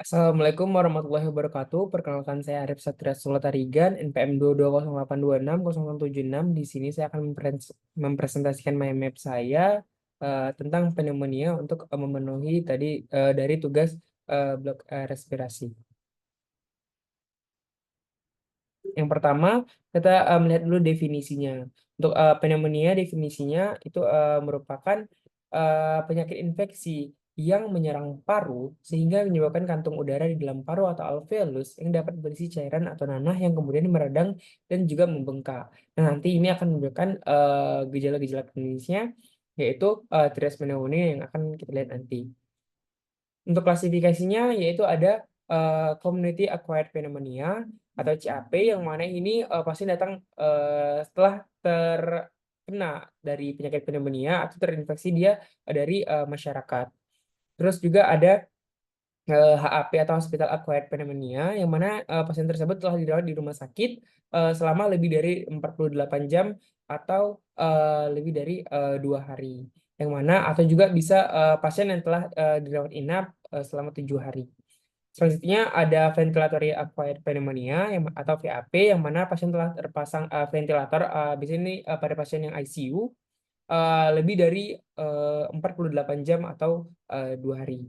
Assalamualaikum warahmatullahi wabarakatuh. Perkenalkan saya Arif Satria Sulatarigan, NPM 220826076. Di sini saya akan mempresentasikan mind map saya tentang pneumonia untuk memenuhi tadi dari tugas blok respirasi. Yang pertama, kita melihat dulu definisinya. Untuk pneumonia, definisinya itu merupakan penyakit infeksi yang menyerang paru sehingga menyebabkan kantung udara di dalam paru atau alveolus yang dapat berisi cairan atau nanah yang kemudian meradang dan juga membengkak. Nah, nanti ini akan menunjukkan gejala-gejala klinisnya, yaitu trias pneumonia yang akan kita lihat nanti. Untuk klasifikasinya yaitu ada Community Acquired Pneumonia atau CAP yang mana ini pasien datang setelah terkena dari penyakit pneumonia atau terinfeksi dia dari masyarakat. Terus juga ada HAP atau Hospital Acquired Pneumonia yang mana pasien tersebut telah dirawat di rumah sakit selama lebih dari 48 jam atau lebih dari 2 hari. Yang mana atau juga bisa pasien yang telah dirawat inap selama 7 hari. Selanjutnya ada Ventilatory Acquired Pneumonia atau VAP yang mana pasien telah terpasang ventilator biasanya ini pada pasien yang ICU lebih dari 48 jam atau 2 hari.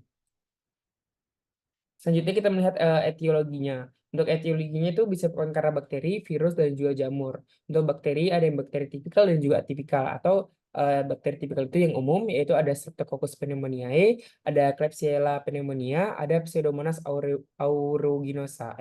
Selanjutnya kita melihat etiologinya. Untuk etiologinya itu bisa bukan karena bakteri, virus, dan juga jamur. Untuk bakteri ada yang bakteri tipikal dan juga atipikal. Atau bakteri tipikal itu yang umum, yaitu ada Streptococcus pneumoniae, ada Klebsiella pneumonia, ada Pseudomonas aeruginosa.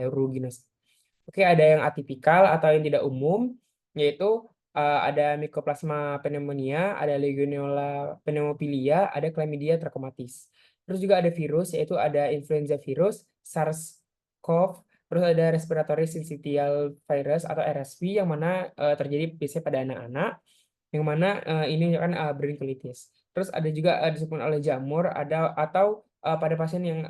Oke, ada yang atipikal atau yang tidak umum, yaitu ada Mycoplasma pneumonia, ada Legionella pneumopilia, ada Chlamydia trachomatis. Terus juga ada virus, yaitu ada influenza virus, SARS-CoV, terus ada respiratory syncytial virus atau RSV yang mana terjadi biasanya pada anak-anak, yang mana ini kan bronkiolitis. Terus ada juga disebabkan oleh jamur, ada atau pada pasien yang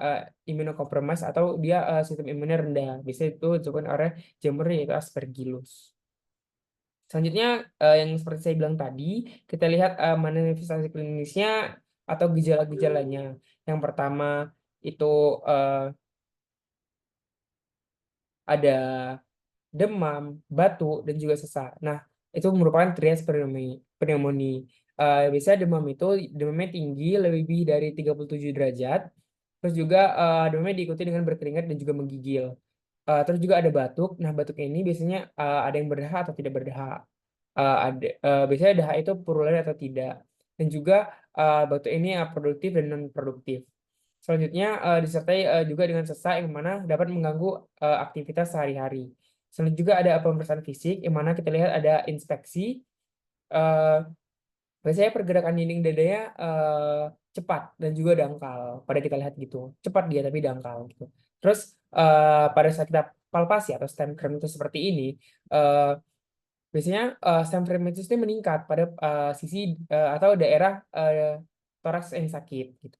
immunocompromised atau dia sistem imunnya rendah. Biasanya itu disebabkan oleh jamur yaitu Aspergillus. Selanjutnya yang seperti saya bilang tadi, kita lihat manifestasi klinisnya atau gejala-gejalanya. Yang pertama itu ada demam, batuk, dan juga sesak. Nah, itu merupakan trias pneumonia. Biasanya demamnya tinggi lebih dari 37 derajat. Terus juga demamnya diikuti dengan berkeringat dan juga menggigil. Terus juga ada batuk. Nah, batuk ini biasanya ada yang berdahak atau tidak berdahak. Biasanya dahak itu purulen atau tidak. Dan juga batuk ini produktif dan non produktif. Selanjutnya disertai juga dengan sesak yang mana dapat mengganggu aktivitas sehari-hari. Selanjutnya juga ada pemeriksaan fisik yang mana kita lihat ada inspeksi. eh, Biasanya pergerakan dinding dadanya cepat dan juga dangkal. Pada kita lihat gitu, cepat dia tapi dangkal gitu. Terus pada saat kita palpasi atau stem cramp itu seperti ini, eh, biasanya stem fragmentus ini meningkat pada sisi atau daerah toraks yang sakit gitu.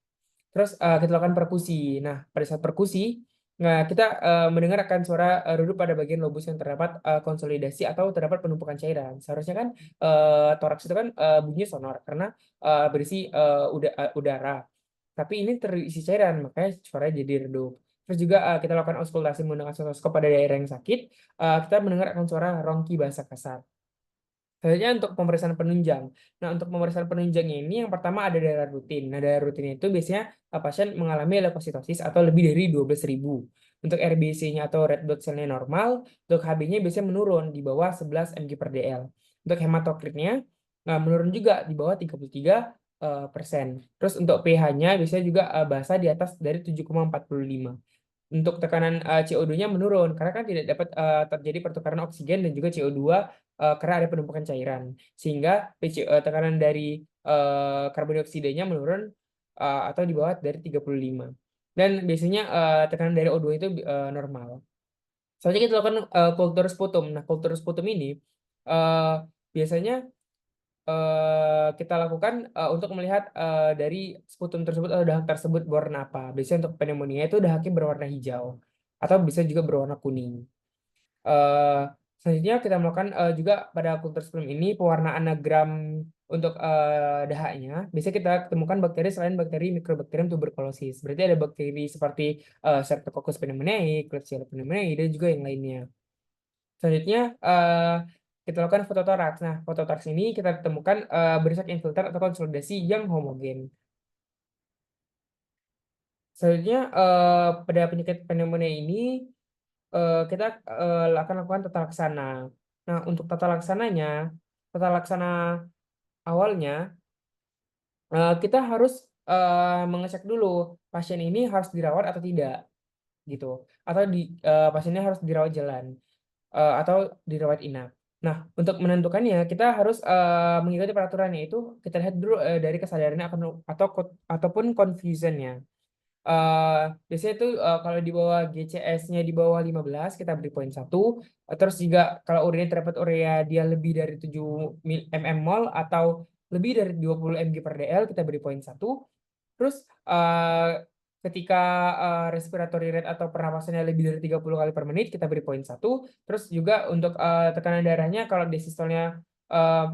Terus kita lakukan perkusi. Nah, pada saat perkusi, nah kita mendengar akan suara redup pada bagian lobus yang terdapat konsolidasi atau terdapat penumpukan cairan. Seharusnya kan toraks itu kan bunyinya sonor karena berisi udara. Tapi ini terisi cairan, makanya suaranya jadi redup. Terus juga kita lakukan auskultasi menggunakan stetoskop pada daerah yang sakit, kita mendengar akan suara rongki bahasa kasar. Selanjutnya untuk pemeriksaan penunjang. Nah, untuk pemeriksaan penunjang ini yang pertama ada darah rutin. Nah, darah rutin itu biasanya pasien mengalami leukositosis atau lebih dari 12.000. Untuk RBC-nya atau red blood cell-nya normal, untuk HB-nya biasanya menurun di bawah 11 mg per dl. Untuk hematokritnya menurun juga di bawah 33%. Terus untuk pH-nya biasanya juga basah di atas dari 7,45. Untuk tekanan CO2-nya menurun karena kan tidak dapat terjadi pertukaran oksigen dan juga CO2 karena ada penumpukan cairan. Sehingga tekanan dari karbon dioksidanya menurun atau di bawah dari 35. Dan biasanya tekanan dari O2 itu normal. Selanjutnya kita lakukan kultur sputum. Nah, kultur sputum ini eh, biasanya kita lakukan untuk melihat dari sputum tersebut atau dahak tersebut berwarna apa. Biasanya untuk pneumonia itu dahaknya berwarna hijau atau bisa juga berwarna kuning. Eh, Selanjutnya kita melakukan juga pada kultur sputum ini pewarnaan anagram untuk dahaknya, biasanya kita temukan bakteri selain bakteri Mycobacterium tuberculosis. Berarti ada bakteri seperti Streptococcus pneumoniae, Klebsiella pneumoniae, dan juga yang lainnya. Selanjutnya kita lakukan fototoraks. Nah, fototoraks ini kita temukan barisan infiltrat atau konsolidasi yang homogen. Selanjutnya pada penyakit pneumonia ini kita akan lakukan tata laksana. Nah, untuk tata laksananya, tata laksana awalnya kita harus mengecek dulu pasien ini harus dirawat atau tidak gitu, atau pasiennya harus dirawat jalan atau dirawat inap. Nah, untuk menentukannya kita harus mengikuti peraturannya itu kita lihat dulu dari kesadarannya ataupun confusionnya. Biasanya itu kalau di bawah GCS-nya di bawah 15 kita beri poin 1. Terus juga kalau urea terdapat urea dia lebih dari 7 mmol atau lebih dari 20 mg per dl kita beri poin 1. Terus ketika respiratory rate atau pernapasannya lebih dari 30 kali per menit kita beri poin 1. Terus juga untuk tekanan darahnya kalau desistolnya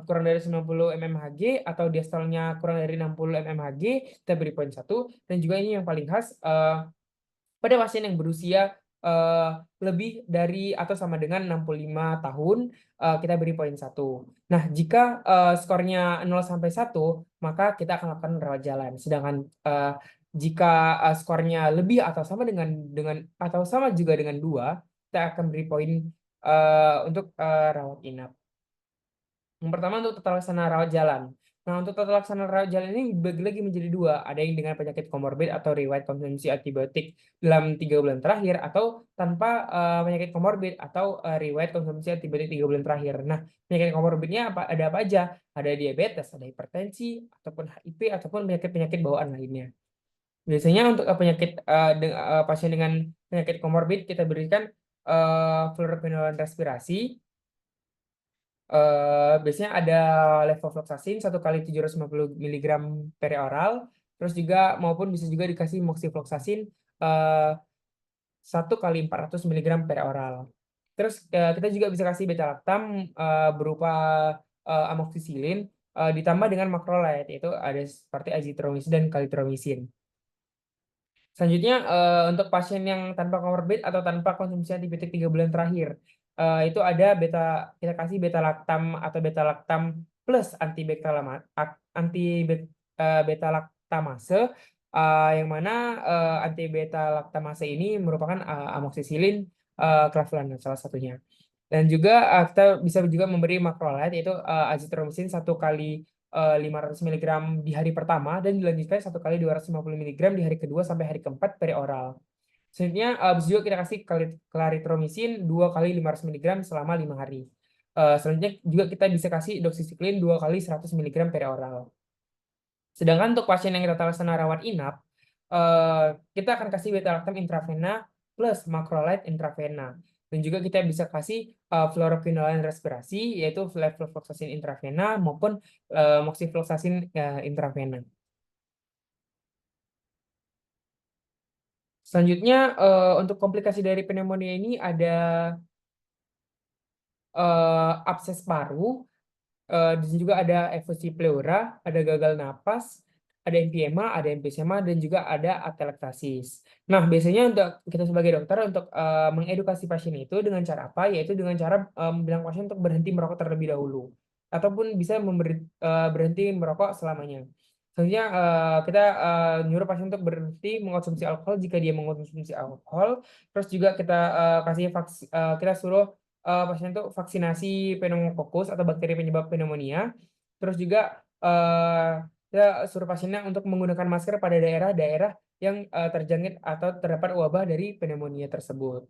kurang dari 90 mmHg atau diastolnya kurang dari 60 mmHg kita beri poin 1. Dan juga ini yang paling khas pada pasien yang berusia lebih dari atau sama dengan 65 tahun kita beri poin 1. Nah, jika skornya 0 sampai 1, maka kita akan lakukan rawat jalan. Sedangkan jika skornya lebih atau sama dengan atau sama juga dengan 2, kita akan beri poin untuk rawat inap. Yang pertama untuk tata laksana rawat jalan. Nah, untuk tata laksana rawat jalan ini dibagi lagi menjadi 2. Ada yang dengan penyakit komorbid atau riwayat konsumsi antibiotik dalam 3 bulan terakhir, atau tanpa penyakit komorbid atau riwayat konsumsi antibiotik 3 bulan terakhir. Nah, penyakit komorbidnya ada apa aja? Ada diabetes, ada hipertensi, ataupun HIV, ataupun penyakit-penyakit bawaan lainnya. Biasanya untuk pasien dengan penyakit komorbid kita berikan fluoroquinolone respirasi. Biasanya ada levofloxacin 1 kali 750 mg per oral, terus juga maupun bisa juga dikasih moxifloxacin 1 kali 400 mg per oral. Terus kita juga bisa kasih beta lactam berupa amoxicillin ditambah dengan macrolide, yaitu ada seperti azithromycin dan kalitromisin. Selanjutnya untuk pasien yang tanpa komorbid atau tanpa konsumsi antibiotik 3 bulan terakhir, itu ada kita kasih beta lactam atau beta lactam plus beta lactamase, yang mana anti beta lactamase ini merupakan amoxicillin clavulanate salah satunya. Dan juga kita bisa juga memberi macrolide, yaitu azithromycin 1 kali 500 mg di hari pertama dan dilanjutkan 1 kali 250 mg di hari kedua sampai hari keempat peroral. Selanjutnya bisa juga kita kasih clarithromycin 2 kali 500 mg selama 5 hari. Selanjutnya juga kita bisa kasih doxycycline 2 kali 100 mg peroral. Sedangkan untuk pasien yang kita laksana rawat inap, kita akan kasih beta lactam intravena plus macrolide intravena. Dan juga kita bisa kasih fluoroquinolone respirasi, yaitu levofloxacin intravena maupun moxifloxacin intravena. Selanjutnya untuk komplikasi dari pneumonia ini ada abses paru, di sini juga ada efusi pleura, ada gagal napas, ada emphysema, ada emphysema, dan juga ada atelektasis. Nah, biasanya untuk kita sebagai dokter untuk mengedukasi pasien itu dengan cara apa? Yaitu dengan cara bilang pasien untuk berhenti merokok terlebih dahulu, ataupun bisa berhenti merokok selamanya. Selanjutnya kita nyuruh pasien untuk berhenti mengkonsumsi alkohol jika dia mengkonsumsi alkohol. Terus juga kita kita suruh pasien itu vaksinasi pneumokokus atau bakteri penyebab pneumonia. Terus juga kita suruh pasiennya untuk menggunakan masker pada daerah-daerah yang terjangkit atau terdapat wabah dari pneumonia tersebut.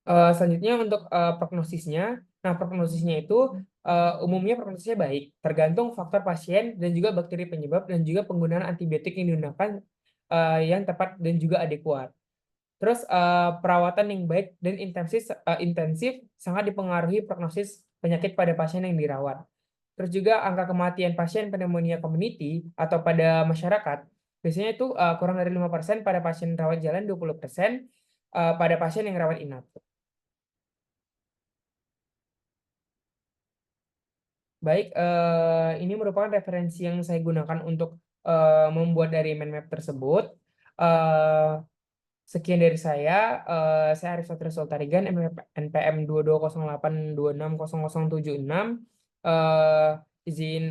Selanjutnya untuk prognosisnya. Nah, prognosisnya itu umumnya prognosisnya baik, tergantung faktor pasien dan juga bakteri penyebab dan juga penggunaan antibiotik yang digunakan yang tepat dan juga adekuat. Terus perawatan yang baik dan intensif sangat dipengaruhi prognosis penyakit pada pasien yang dirawat. Terus juga angka kematian pasien pneumonia community atau pada masyarakat biasanya itu kurang dari 5% pada pasien rawat jalan, 20% pada pasien yang rawat inap. Baik, ini merupakan referensi yang saya gunakan untuk membuat dari mind map tersebut. Eh, Sekian dari saya Arif Satria Sultarigan, NPM 2208260076. Eh, izin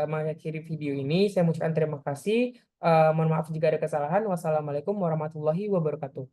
mengakhiri video ini, saya mengucapkan terima kasih. Mohon maaf jika ada kesalahan. Wassalamualaikum warahmatullahi wabarakatuh.